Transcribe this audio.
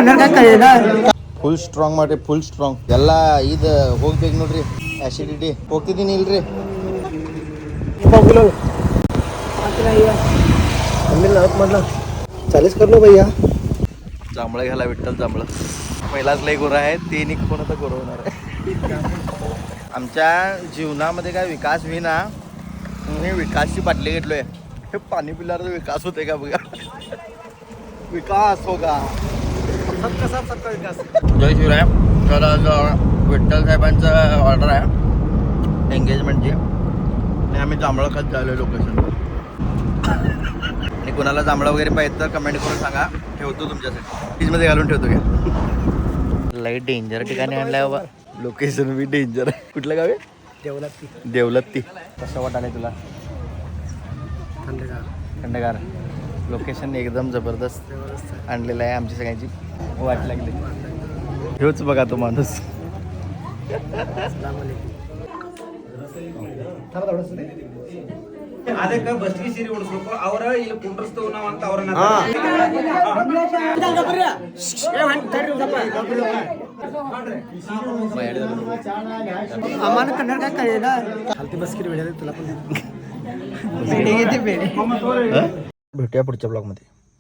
Kannada ಕಲಿಯಲ್ಲ full strong ಮಾಡ್ರಿ, full strong. ಎಲ್ಲ ಇದು ಹೋಗ್ಬೇಕು ನೋಡ್ರಿ, ಆಸಿಡಿಟಿ ಹೋಗ್ತಿದ್ದೀನಿ ಇಲ್ರಿ. चालीस कर लो भैया. जांभळं घ्यायला विठ्ठल जांभळं. पहिलाच लय गोरा आहे, ते निक कोण आता गोरा होणार आहे. आमच्या जीवनामध्ये काय विकास होईना, मी विकासची बाटली घेतलोय. हे पाणी पिल्यावर विकास होते का बघा. विकास होगा सबका विकास. जय शिवराय. तर आज विठ्ठल साहेबांचं ऑर्डर आहे एंगेजमेंटची, आणि आम्ही जांभळं खात झालो लोकेशन. आणि कोणाला जांभळं वगैरे पाहिजे तर कमेंट करून सांगा, ठेवतो तुमच्यासाठी. फ्रीजमध्ये घालून ठेवतो घ्या. लाईट डेंजर ठिकाणी आणलाय बाबा. लोकेशन बी डेंजर आहे. कुठलं गाव आहे? देवलत्ती. कसं वाटायला तुला? थंडगार. लोकेशन एकदम जबरदस्त आणलेलं आहे. आमची सगळ्यांची वाट लागली. हेच बघा तो माणूस. ಅದಕ್ಕೆ ಬಸ್ಗೆ ಸೀರೆ ಉಡಿಸ್ಬೇಕು. ಅವರ ಇಲ್ಲಿ ಕುಂಡ್ರಸ್ತೇವ್ ನಾವ್ ಅಂತ ಅವ್ರನ್ನ आम्हाला कन्नड काय कळेल खालती बसकीर वेळेला तुला पण भेटूया पुढच्या ब्लॉगमध्ये.